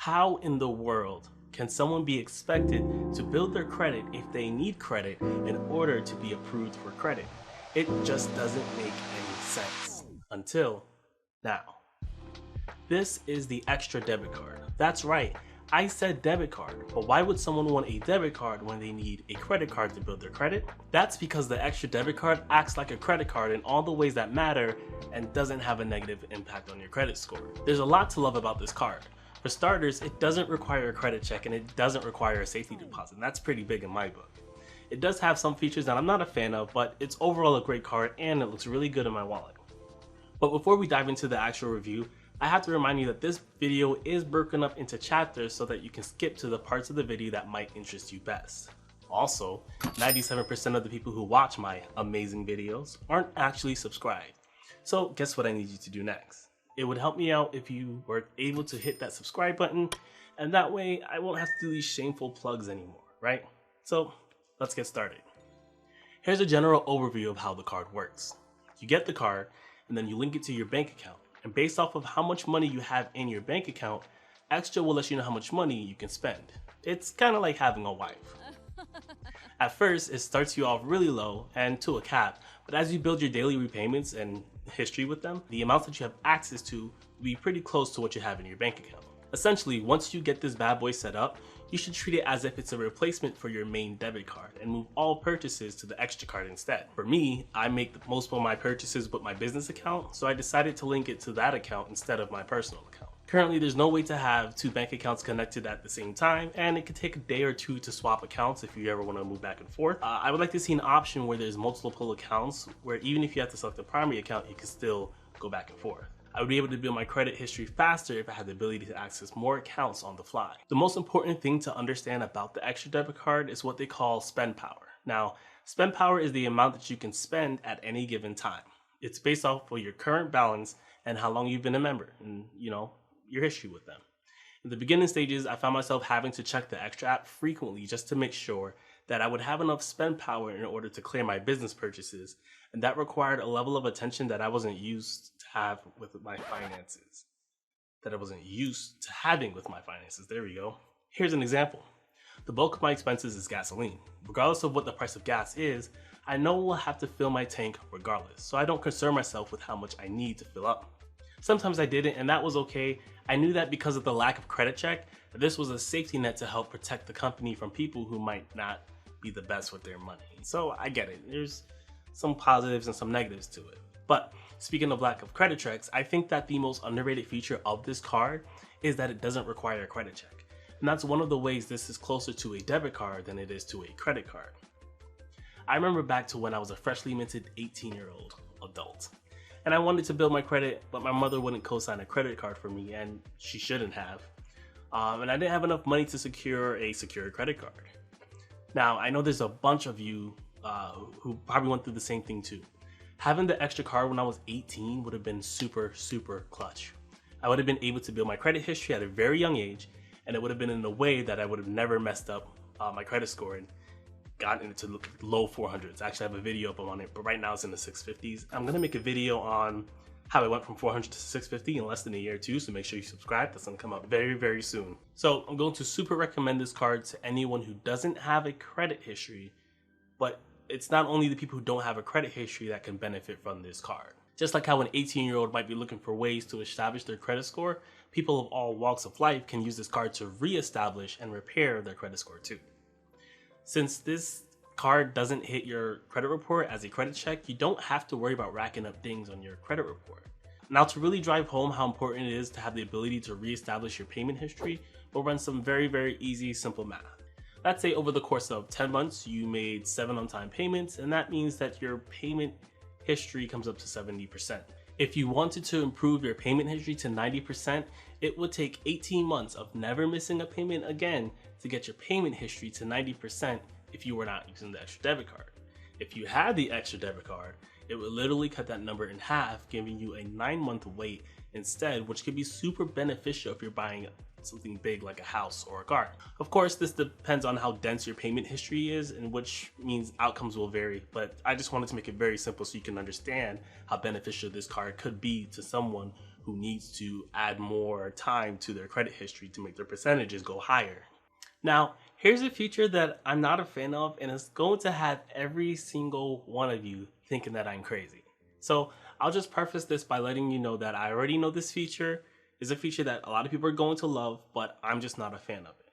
How in the world can someone be expected to build their credit if they need credit in order to be approved for credit? It just doesn't make any sense. Until now. This is the extra debit card. That's right, I said debit card, but why would someone want a debit card when they need a credit card to build their credit? That's because the extra debit card acts like a credit card in all the ways that matter and doesn't have a negative impact on your credit score. There's a lot to love about this card. For starters, it doesn't require a credit check and it doesn't require a safety deposit, and that's pretty big in my book. It does have some features that I'm not a fan of, but it's overall a great card and it looks really good in my wallet. But before we dive into the actual review, I have to remind you that this video is broken up into chapters so that you can skip to the parts of the video that might interest you best. Also, 97% of the people who watch my amazing videos aren't actually subscribed. So guess what I need you to do next? It would help me out if you were able to hit that subscribe button, and that way I won't have to do these shameful plugs anymore, right? So let's get started. Here's a general overview of how the card works. You get the card and then you link it to your bank account. And based off of how much money you have in your bank account, Extra will let you know how much money you can spend. It's kind of like having a wife. At first, it starts you off really low and to a cap, but as you build your daily repayments and history with them, the amounts that you have access to will be pretty close to what you have in your bank account. Essentially, once you get this bad boy set up, you should treat it as if it's a replacement for your main debit card and move all purchases to the extra card instead. For me, I make most of my purchases with my business account, so I decided to link it to that account instead of my personal account. Currently, there's no way to have two bank accounts connected at the same time, and it could take a day or two to swap accounts if you ever want to move back and forth. I would like to see an option where there's multiple accounts, where even if you have to select the primary account, you can still go back and forth. I would be able to build my credit history faster if I had the ability to access more accounts on the fly. The most important thing to understand about the extra debit card is what they call spend power. Now, spend power is the amount that you can spend at any given time. It's based off of your current balance and how long you've been a member and, your history with them. In the beginning stages, I found myself having to check the extra app frequently just to make sure that I would have enough spend power in order to clear my business purchases, and that required a level of attention that I wasn't used to have with my finances. There we go. Here's an example. The bulk of my expenses is gasoline. Regardless of what the price of gas is, I know we'll have to fill my tank regardless, so I don't concern myself with how much I need to fill up. Sometimes I didn't, and that was okay. I knew that because of the lack of credit check, this was a safety net to help protect the company from people who might not be the best with their money. So I get it. There's some positives and some negatives to it. But speaking of lack of credit checks, I think that the most underrated feature of this card is that it doesn't require a credit check. And that's one of the ways this is closer to a debit card than it is to a credit card. I remember back to when I was a freshly minted 18-year-old adult. And I wanted to build my credit, but my mother wouldn't co-sign a credit card for me, and she shouldn't have. And I didn't have enough money to secure a secure credit card. Now, I know there's a bunch of you who probably went through the same thing too. Having the extra card when I was 18 would have been super, super clutch. I would have been able to build my credit history at a very young age, and it would have been in a way that I would have never messed up my credit score and gotten into low 400s. Actually, I have a video up on it, but right now it's in the 650s. I'm gonna make a video on how I went from 400 to 650 in less than a year too, so make sure you subscribe. That's gonna come up very, very soon. So I'm going to super recommend this card to anyone who doesn't have a credit history, but it's not only the people who don't have a credit history that can benefit from this card. Just like how an 18-year-old might be looking for ways to establish their credit score, people of all walks of life can use this card to re-establish and repair their credit score too. Since this card doesn't hit your credit report as a credit check, you don't have to worry about racking up dings on your credit report. Now, to really drive home how important it is to have the ability to re-establish your payment history, we'll run some very, very easy, simple math. Let's say over the course of 10 months, you made 7 on-time payments, and that means that your payment history comes up to 70%. If you wanted to improve your payment history to 90%, it would take 18 months of never missing a payment again to get your payment history to 90% if you were not using the extra debit card. If you had the extra debit card, it would literally cut that number in half, giving you a 9-month wait instead, which could be super beneficial if you're buying something big like a house or a car. Of course, this depends on how dense your payment history is, and which means outcomes will vary, but I just wanted to make it very simple so you can understand how beneficial this card could be to someone who needs to add more time to their credit history to make their percentages go higher. Now, here's a feature that I'm not a fan of, and it's going to have every single one of you thinking that I'm crazy. So I'll just preface this by letting you know that I already know this feature is a feature that a lot of people are going to love, but I'm just not a fan of it.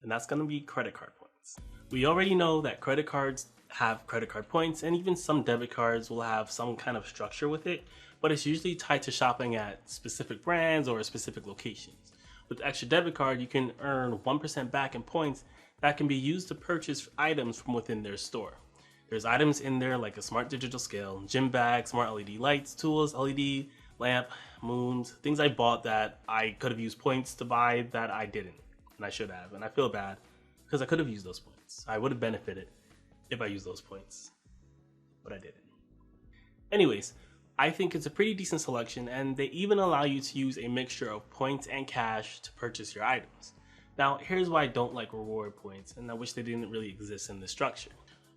And that's going to be credit card points. We already know that credit cards have credit card points, and even some debit cards will have some kind of structure with it, but it's usually tied to shopping at specific brands or specific locations. With the extra debit card, you can earn 1% back in points that can be used to purchase items from within their store. There's items in there like a smart digital scale, gym bag, smart LED lights, tools, LED lamp, moons, things I bought that I could have used points to buy that I didn't, and I should have, and I feel bad because I could have used those points. I would have benefited if I used those points, but I didn't. Anyways, I think it's a pretty decent selection, and they even allow you to use a mixture of points and cash to purchase your items. Now, here's why I don't like reward points, and I wish they didn't really exist in this structure.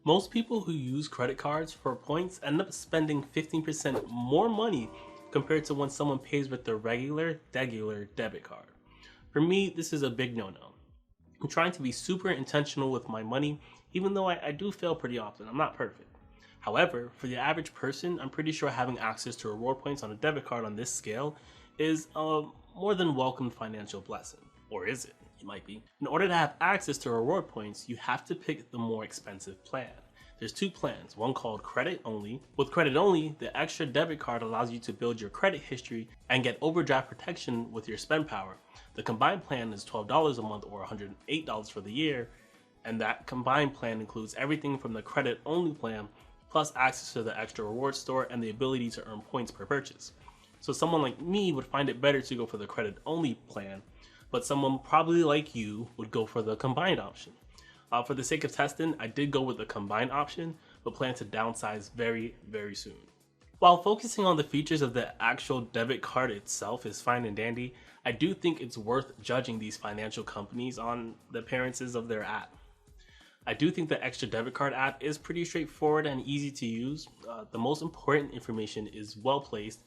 Most people who use credit cards for points end up spending 15% more money compared to when someone pays with their regular debit card. For me, this is a big no-no. I'm trying to be super intentional with my money, even though I do fail pretty often. I'm not perfect. However, for the average person, I'm pretty sure having access to reward points on a debit card on this scale is a more than welcome financial blessing. Or is it? It might be. In order to have access to reward points, you have to pick the more expensive plan. There's two plans, one called credit only. With credit only, the extra debit card allows you to build your credit history and get overdraft protection with your spend power. The combined plan is $12 a month or $108 for the year, and that combined plan includes everything from the credit only plan plus access to the extra reward store and the ability to earn points per purchase. So someone like me would find it better to go for the credit only plan, but someone probably like you would go for the combined option. For the sake of testing, I did go with the combined option, but plan to downsize very, very soon. While focusing on the features of the actual debit card itself is fine and dandy, I do think it's worth judging these financial companies on the appearances of their app. I do think the extra debit card app is pretty straightforward and easy to use. The most important information is well placed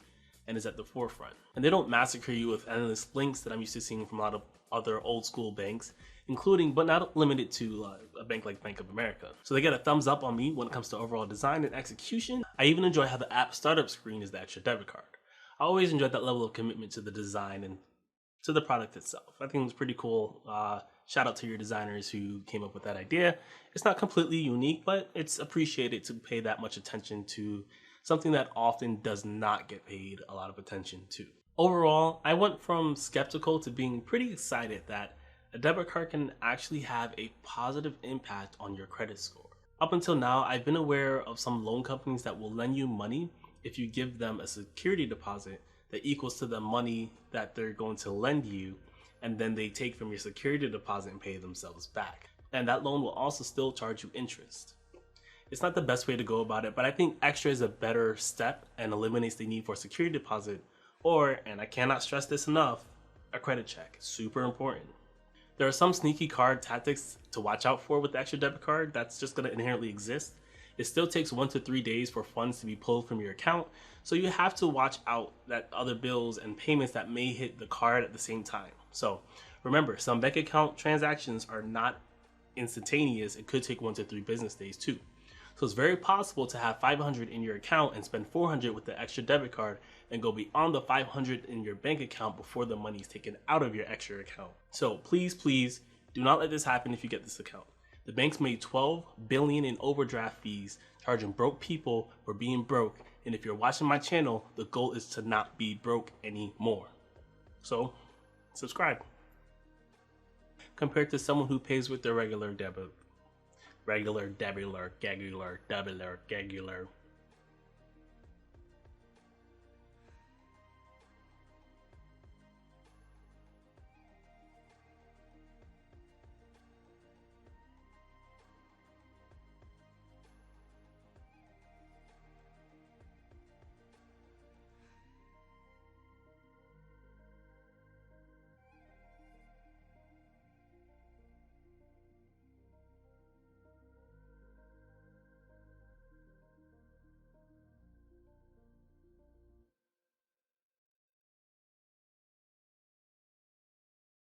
and is at the forefront. And they don't massacre you with endless links that I'm used to seeing from a lot of other old school banks, including but not limited to a bank like Bank of America. So they get a thumbs up on me when it comes to overall design and execution. I even enjoy how the app startup screen is the extra debit card. I always enjoyed that level of commitment to the design and to the product itself. I think it was pretty cool. Shout out to your designers who came up with that idea. It's not completely unique, but it's appreciated to pay that much attention to something that often does not get paid a lot of attention to. Overall, I went from skeptical to being pretty excited that a debit card can actually have a positive impact on your credit score. Up until now, I've been aware of some loan companies that will lend you money if you give them a security deposit that equals to the money that they're going to lend you, and then they take from your security deposit and pay themselves back. And that loan will also still charge you interest. It's not the best way to go about it, but I think extra is a better step and eliminates the need for a security deposit or, and I cannot stress this enough, a credit check. Super important. There are some sneaky card tactics to watch out for with the extra debit card that's just going to inherently exist. It still takes 1 to 3 days for funds to be pulled from your account, so you have to watch out that other bills and payments that may hit the card at the same time. So remember, some bank account transactions are not instantaneous. It could take 1 to 3 business days too. So it's very possible to have $500 in your account and spend $400 with the extra debit card and go beyond the $500 in your bank account before the money is taken out of your extra account. So please do not let this happen if you get this account. The banks made $12 billion in overdraft fees, charging broke people for being broke. And if you're watching my channel, the goal is to not be broke anymore. So subscribe. Compared to someone who pays with their regular debit.